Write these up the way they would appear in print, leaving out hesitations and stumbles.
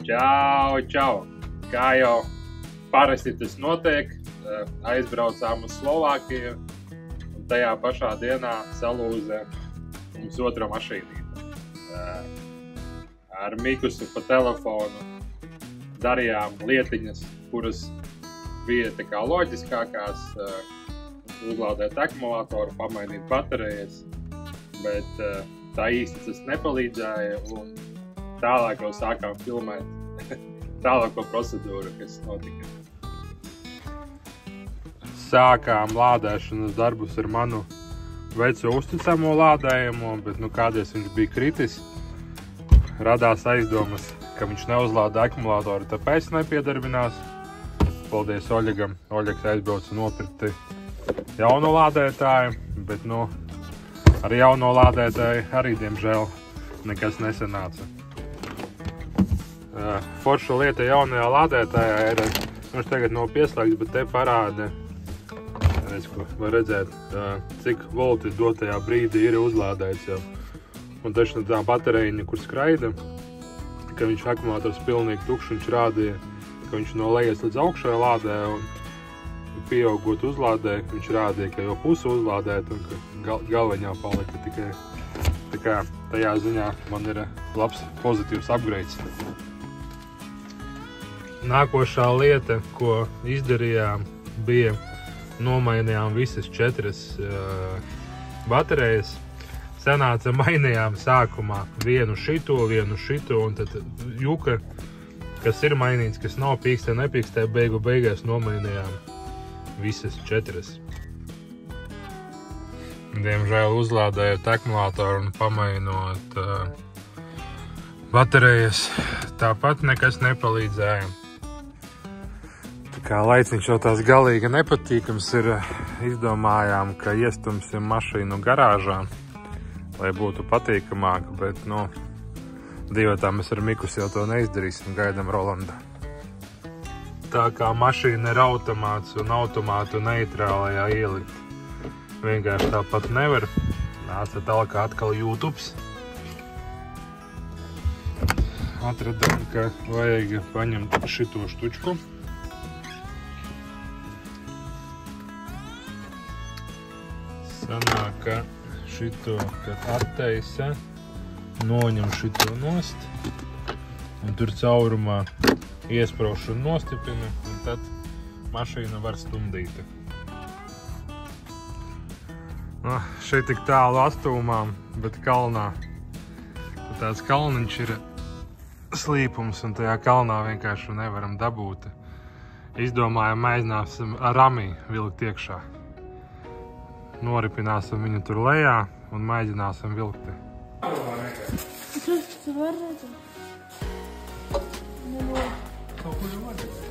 Čau, čau! Kā jau parasti tas notiek, aizbraucām uz Slovākiju un tajā pašā dienā salūza mums otra mašīnīta. Ar Mikusu pa telefonu darījām lietiņas, kuras bija tā kā loģiskākās, uzlādēt akumulātoru, pamainīt baterijas, bet tā īsti tas nepalīdzēja un tālāk jau sākām filmēt tālāko procedūru, kas notika. Sākām lādēšanas darbus ar manu veco uzticamo lādējumu, bet kādreiz viņš bija kritis. Radās aizdomas, ka viņš neuzlāda akumulātoru, tāpēc nepiedarbinās. Paldies Oļegam. Oļegs aizbrauca nopirkti jauno lādētāju, bet ar jauno lādētāju arī, diemžēl, nekas nesanāca. Forša lieta jaunajā lādētājā ir, viņš tagad nav pieslēgts, bet te parāda, var redzēt, cik volti dotajā brīdī ir uzlādēts jau. Un taču tā baterija, kur skraida, ka viņš akumulātors pilnīgi tukšs, viņš rādīja, ka viņš no lejas līdz augšai lādē, un pieaugot uzlādē, viņš rādīja, ka jau pusi uzlādēt, un ka galveņā palika tikai. Tā kā tajā ziņā man ir labs pozitīvs upgrades. Nākošā lieta, ko izdarījām, bija nomainījām visas 4 baterijas. Sanāca mainījām sākumā vienu šito, un tad juka, kas ir mainīts, kas nav pīkstē, nepīkstē, beigās nomainījām visas 4. Diemžēl uzlādējot akumulātoru un pamainot baterijas, tāpat nekas nepalīdzēja. Kā laiciņš jau tās galīgi nepatīkams ir, izdomājām, ka iestumsim mašīnu garāžā, lai būtu patīkamāk, bet, divatā mēs ar Mikus jau to neizdarīsim, gaidam Rolandu. Tā kā mašīna ir automāts un automātu neitrālajā ielikt, vienkārši tāpat nevar. Nāca tālāk atkal YouTube. Atradām, ka vajag paņemt šito štučku. Sanāk, ka šito, kad attaisa, noņem šito nost, un tur caurumā iespraušu un nostiprina, un tad mašīna var stumdīt. Šeit tik tālu astūmām, bet kalnā. Tāds kalniņš ir slīpums, un tajā kalnā vienkārši nevaram dabūt. Izdomājam, mēģināsim ar rami vilkt iekšā. Noripināsim viņu tur lejā un mēģināsim vilkt. Tur var redzēt? Kaut kur jau var redzēt.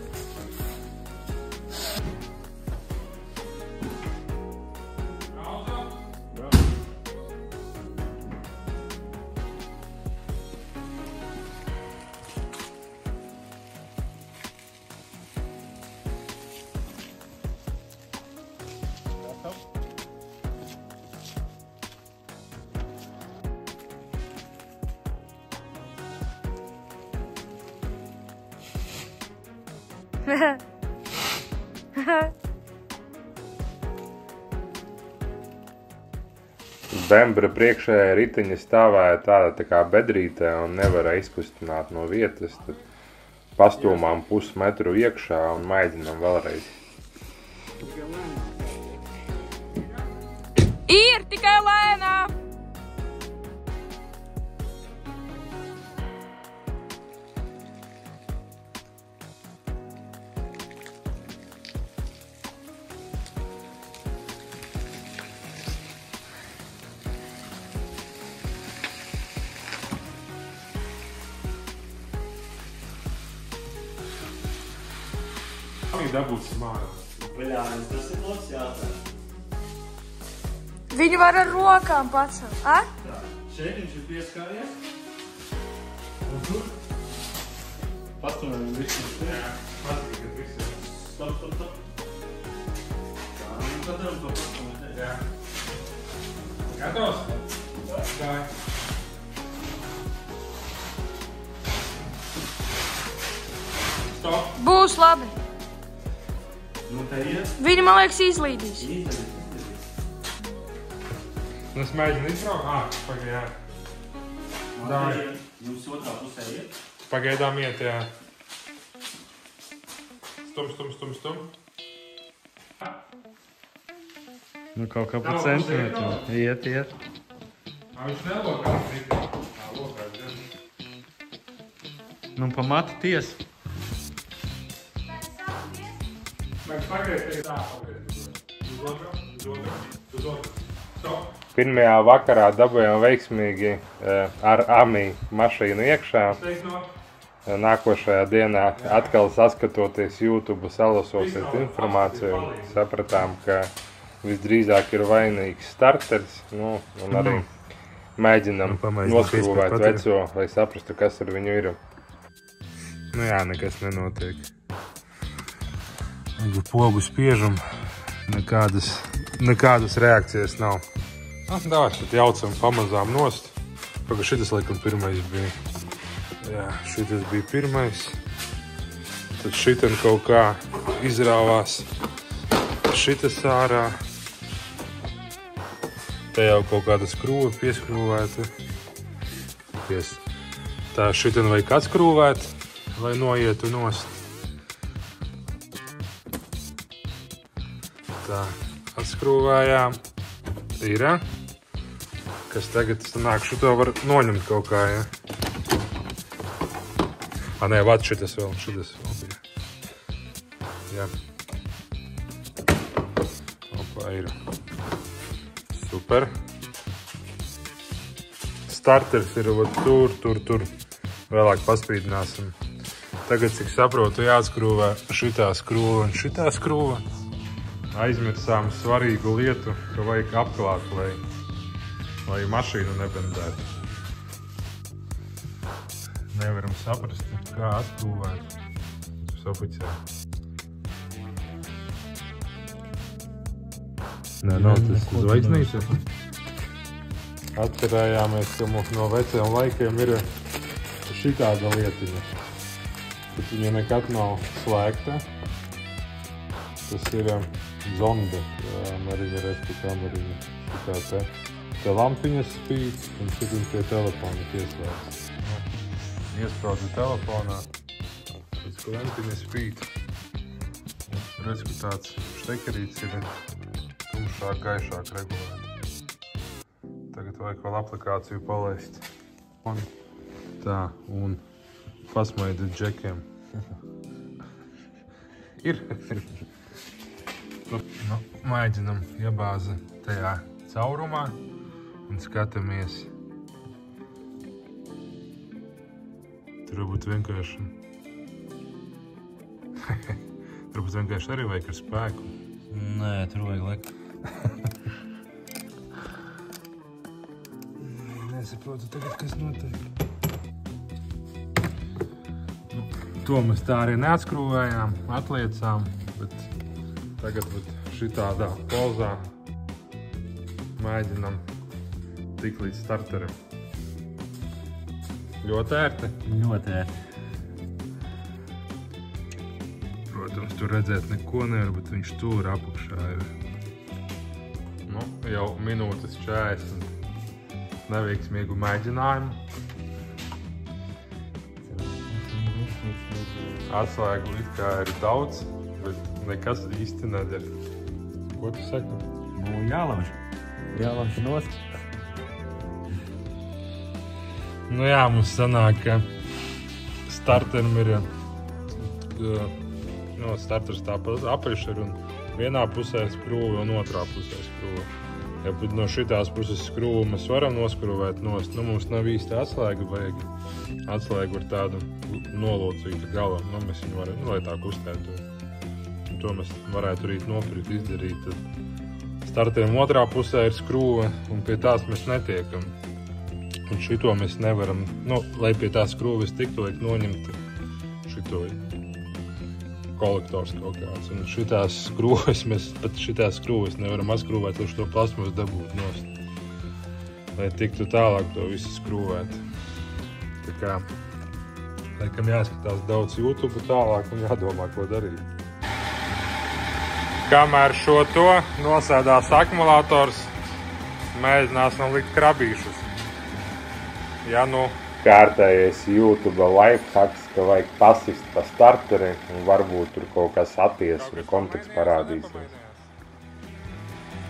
Bembra priekšējā riteņa stāvēja tāda tā kā bedrītē un nevarēja izkustināt no vietas. Tad pastūmām pusmetru iekšā un mēģinām vēlreiz. Ir tikai lēnām! Dabūt smāru. Bļāņas, tas ir labs jātājums. Viņu var ar rokām pacelt, a? Tā, šeit viņš ir pieskāries. Un tur? Pastumēm visu. Jā, patīk, ka viss ir. Stop. Tā, un tad varam to pastumēt. Jā. Gatavs? Gāj. stop. Būs labi. Nu, te iet. Viņi, man liekas, izlīdīs. Nu, es mēģinu izbraukt. Pagaidām. Dāj. Jums otrā pusē iet? Pagaidām iet, jā. Stum. Nu, kaut kā pa Nav centimetru. Iet. Viņš nelokās tik. Lokās, jā. Nu, pa mati ties. Pagaidiet, tā, pagaidiet. Uz otru. Stop. Pirmajā vakarā dabūjām veiksmīgi ar Ami mašīnu iekšā. Nākošajā dienā atkal saskatoties YouTube, salasosies informāciju, sapratām, ka visdrīzāk ir vainīgs starters, nu, un arī mēģinam noskrūvēt veco, lai saprastu, kas ar viņu ir. Nu jā, nekas nenotiek. Pogu spiežam, nekādas reakcijas nav. Dāvāj, tad jaucam pamazām nost. Paga šitas laikam pirmais bija. Jā, šitas bija pirmais. Tad šitam kaut kā izrāvās šitas ārā. Te jau kaut kāda skrūva pieskrūvēta. Tā šitam vajag atskrūvēt, lai noietu nost. Tā, atskrūvējām. Ir, ja? Kas tagad sanāk, šito var noņemt kaut kā, ja? Nē, vat šitas vēl bija. Jā. Opa, ir. Super. Starters ir tur. Vēlāk paspīdināsim. Tagad, cik saprotu, jāatskrūvē šitā skrūva un šitā skrūva. Aizmirsām svarīgu lietu, ka vajag apklāt, lai mašīnu nebendētu. Nevaram saprast, kā atskrūvēt. Tas oficiāli. Nē, nav tas zvaigznīca. Atcerējāmies, ka mums no veciem laikiem ir šitāda lietiņa. Bet viņa nekad nav slēgta. Tas ir zonde, Mariņa, respektā Mariņa. Šitā te lampiņas spīd un šitim pie telefona pieslēdz. Iespraudu telefonā, redz, ka lampiņas spīd. Redz, ka tāds štekerīts ir tumšāk, gaišāk regulēt. Tagad vajag vēl aplikāciju palaist. Tā, un pasmaidīt džekiem. Ir. Nu, mēģinam iebāzi tajā caurumā un skatāmies. Tur varbūt vienkārši... Tur varbūt vienkārši arī vajag ar spēku. Nē, tur vajag laiku. Nesaprotu tagad, kas notiek. To mēs tā arī neatskrūvējām, atliecām, bet tagad šitādā pozā mēģinam tikt līdz starterim. Ļoti ērti. Ļoti ērti. Protams, tur redzēt neko nevar, bet viņš tur apakšā ir. Nu, jau minūtes 40 neveiksmīgu mēģinājumu. Atslēgu it kā ir daudz, bet nekas īsti neder. Ko tu saki? Nu, jālauž. Jālauž nost. Nu jā, mums sanāk, ka starterim ir starters tāpat aprišar un vienā pusē skrūva un otrā pusē skrūva. Ja no šitās puses skrūvu mēs varam noskrūvēt nost, nu mums nav īsti atslēga, vajag atslēgu ar tādu nolocītu galam, nu mēs viņu varam, lai tā kustētu. Un to mēs varētu rīt nopirkt, izdarīt. Tad starterim otrā pusē ir skrūva un pie tās mēs netiekam. Un šito mēs nevaram, nu, lai pie tās skrūves tiktu, vajag noņemt šito kolektors kaut kāds. Un šitās skrūves, mēs pat šitās skrūves nevaram atskrūvēt, lai šo plasmas dabūtu nost. Lai tiktu tālāk to visu skrūvēt. Tā kā Laikam jāskatās daudz YouTube tālāk un jādomā, ko darīt. Kamēr šo to nosēdās akumulators, mēģināsim likt krabīšus. Ja nu kārtējais YouTube lifehacks, ka vajag pasist pa starteri un varbūt tur kaut kas atties un konteksts parādīsies.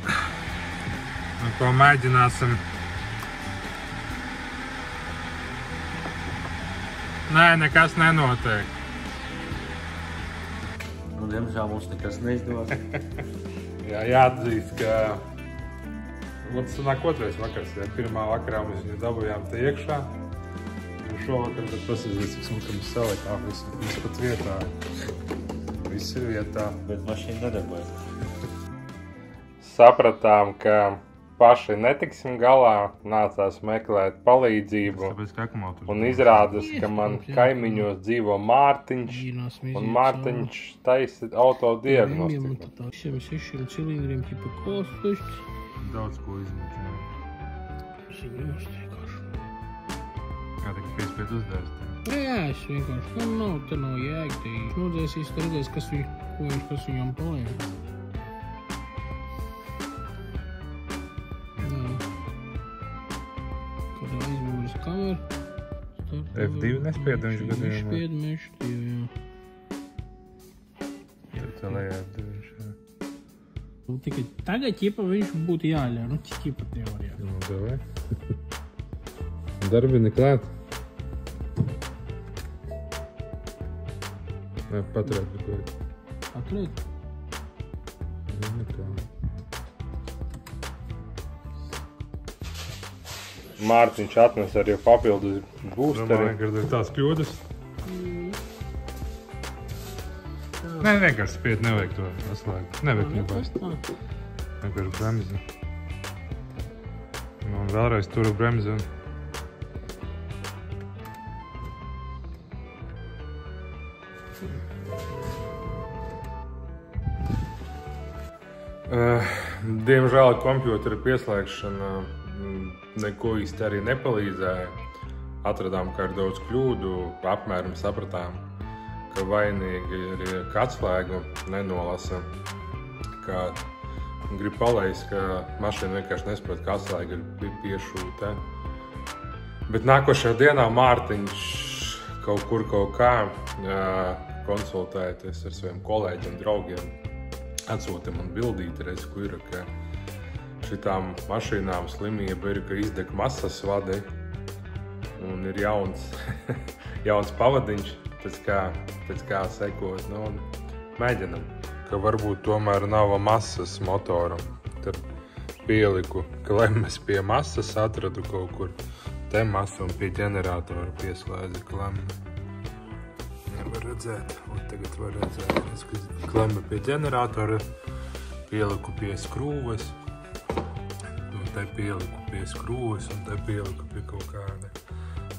Un ko mēģināsim? Nē, nekas nenotiek. Nu, diemžēl mums nekas neizdevās. Jā, jāatzīst, ka sanāk otrais vakars. Ja pirmā vakarā mēs viņu dabūjām te iekšā. Un šovakar tad pasadzīs, ka mums salikām viss pat vietā. Viss ir vietā. Bet mašīna nedarbojas. Sapratām, ka paši netiksim galā, nācās meklēt palīdzību. Un izrādās, ka man kaimiņos dzīvo Mārtiņš, un Mārtiņš taisa autodiagnostiku. Daudz ko izmēģināju. Kā tikai piespiet uzdēst? Jā, es vienkārši, te nav jēga, te nodzēsīs, te redzēs, kas viņam paliek. Kādā aizmūras kamera. F2 nespieda viņš gadījumā? Viņš spieda mešu, jā. Tad lejā F2, jā. Tikai tagad ķipa viņš būtu jāļauj, ķipa teorijā. Nu, davai. Darbini klāt. Nē, paturēt kaut ko. Paturēt? Nekā. Mārtiņš atnes arī papildus būsteri. Domāju, ka ir tās kļūdas. Nē, vienkārši spied, nevajag to atslēgt. Nevajag viņu baist. Vienkārši bremzi. Un vēlreiz turu bremzi. Diemžēl kompjutera pieslēgšana neko īsti arī nepalīdzēja. Atradām, ka ir daudz kļūdu, apmēram sapratām, ka vainīgi ir atslēgu nenolasa, ka grib palaist, ka mašīna vienkārši nesaprot, ka atslēga ir piešūta. Bet nākošajā dienā Mārtiņš kaut kur kaut kā konsultēties ar saviem kolēģiem, draugiem, atsūta man bildīti, redz, kur ir, ka šitām mašīnām slimība ir, ka izdeg masas vadi un ir jauns pavadiņš, pēc kā sekot, un mēģinam. Ka varbūt tomēr nav masas motoram. Tad pieliku klemmes pie masas, atradu kaut kur te masu un pie ģeneratora pieslēdzu klemmi. Nevar redzēt, un tagad var redzēt, klemmi pie ģeneratora, pieliku pie skrūves, un te pieliku pie skrūves, un te pieliku pie kaut kāda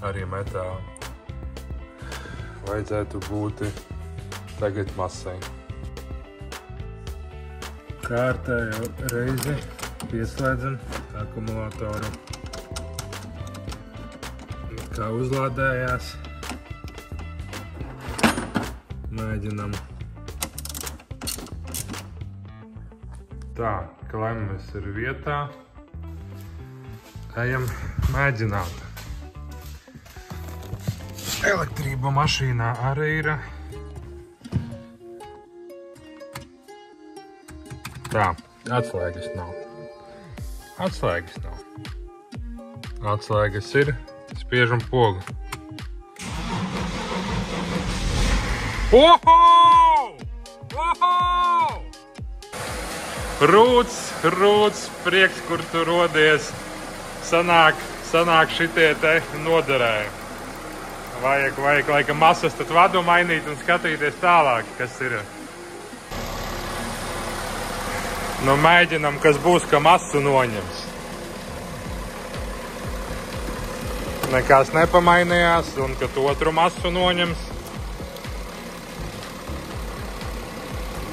arī metāla. Vajadzētu būt tagad masai. Kārtējo reizi pieslēdzam akumulātoru. Kā uzlādējās. Mēģinam. Tā, klemmes ir vietā. Ejam mēģināt. Elektrība mašīnā arī ir. Tā, atslēgas nav. Atslēgas ir, spiežam pogu. Oho! Rūts, prieks, kur tu rodies. Sanāk šitie te noderēja. Vajag laikam masas tad vadu mainīt un skatīties tālāk, kas ir. Nu, mēģinam, kas būs, ka masu noņems. Nekas nepamainījās, un kad otru masu noņems.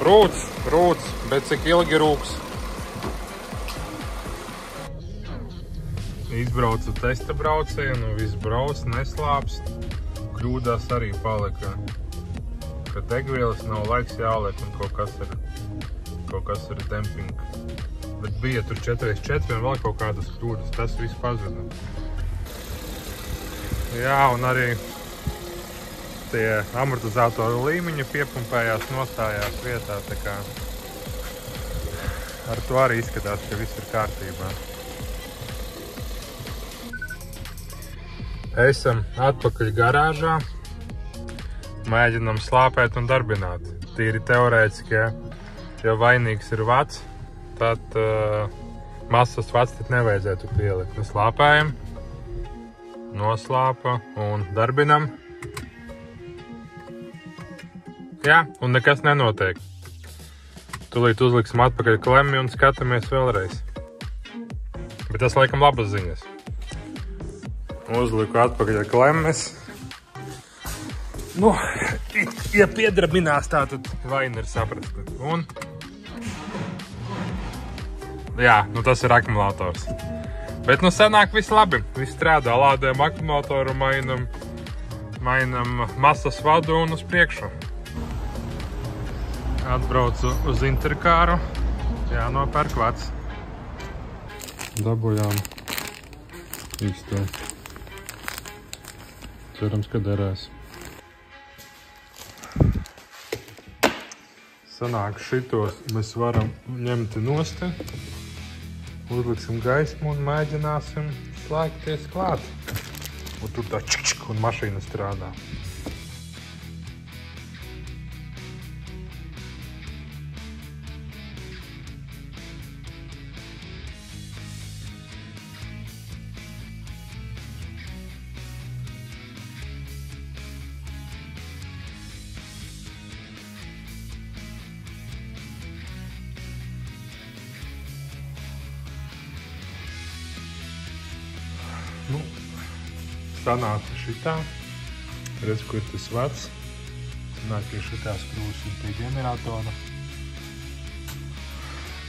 Rūts, bet cik ilgi rūks. Izbraucu testa braucienu, viss brauc, neslāpst. kļūdās arī palika, ka degvielas nav laiks jāliek un kaut kas ir demping. Bet bija tur 4x4 un vēl kaut kādas kļūdas, tas viss pazuda. Jā, un arī tie amortizatoru līmeņi piepumpējās, nostājās vietā, tā kā ar to arī izskatās, ka viss ir kārtībā. Esam atpakaļ garāžā, mēģinam slāpēt un darbināt. Tīri teorētiski, ja vainīgs ir vats, tad masas vats tad nevajadzētu pielikt. Slāpējam, noslāpa un darbinam. Jā, un nekas nenotiek. Tūlīt uzliksim atpakaļ klemmi un skatāmies vēlreiz. Bet tas laikam labas ziņas. Uzliku atpakaļ klemmes. Nu, ja piedrabinās tā, tad vaina ir saprasta. Un jā, nu tas ir akumulators. Bet nu sanāk viss labi. Viss strādā, lādējam akumulatoru, mainam masas vadu un uz priekšu. Atbraucu uz interkāru. Jā, nopērk vats. Dabujām īsto. Cerams, ka derēs. Sanāk šitos mēs varam ņemt nost. Uzliksim gaismu un mēģināsim slēgties klāt. Un tur tā čik un mašīna strādā. Nu, sanāca šitā. Redz, kur ir tas vats. Sanāk pie šitās krūs un pie ģeneratora.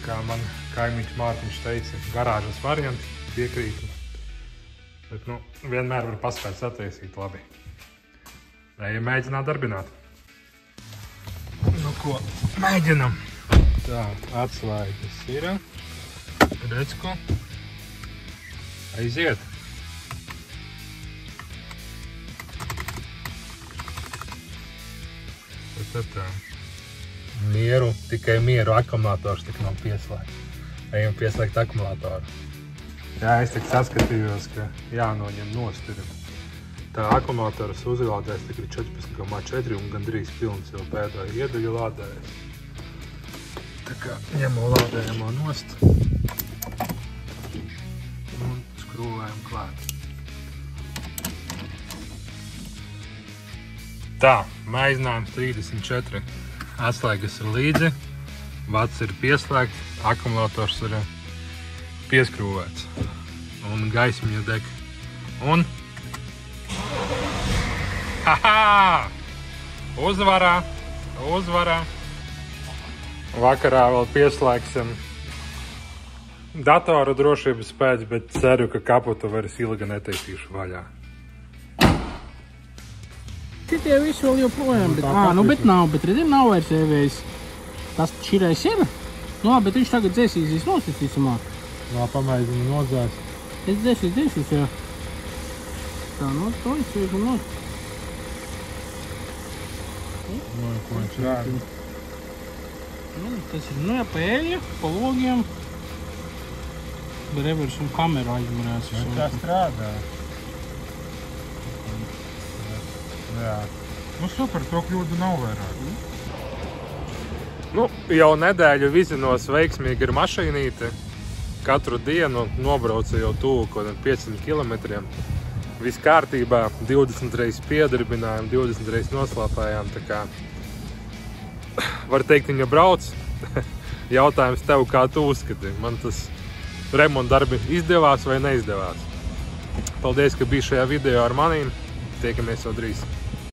Kā man kaimiņš Mārtiņš teica, garāžas variants, piekrītu. Bet, nu, vienmēr var paspēt sataisīt labi. Ejam mēģināt darbināt. Nu, ko? Mēģinam. Tā, atslēgas ir. Redz, ko? Aiziet. Tad tā. Mieru, tikai mieru akumulators tik nav pieslēgts. Ejam pieslēgt akumulatoru. Jā, es tik saskatījos, ka jānoņem nost ir. Tā akumulators uzlādēs tik ir 14,4 un gandrīz pilns jau pēdējo iedaļu lādējas. Tā kā ņemo lādējamo nost un skrūvējam klāt. Tā, maizinājums 34. Atslēgas ir līdzi, vats ir pieslēgts, akumulators ir pieskrūvēts un gaismiņa deg. Un haha! Uzvarā! Vakarā vēl pieslēgsim datoru drošības pēc, bet ceru, ka kaputu vairs ilgi netaisīšu vaļā. Šitie visi vēl joprojām, bet bet redzi, nav vairs EVS. Tas širais ir? Nu, bet viņš tagad dzēsīs nosacīsimāk. Vēl pamēģinu nodzēst. Es dzēsīs, jā. Tā, nu, to izsviežu nos. Nu, ko viņš rāda? Nu, tas ir, nu, jā, pa eļa, pa logiem. Revers un kameru aizmarās. Tā strādā. Jā. Nu, super, to kļūdu nav vairāk. Nu, jau nedēļu vizinos veiksmīgi ir mašīnīte. Katru dienu nobraucu jau tuvu kaut 500 kilometriem. Viss kārtībā, 20 reizes piedarbinājām, 20 reizes noslāpējām, tā kā var teikt, viņa brauc. Jautājums tev, kā tu uzskati? Man tas remonta darbi izdevās vai neizdevās? Paldies, ka biji šajā video ar manīm. Tiekamies jau drīz.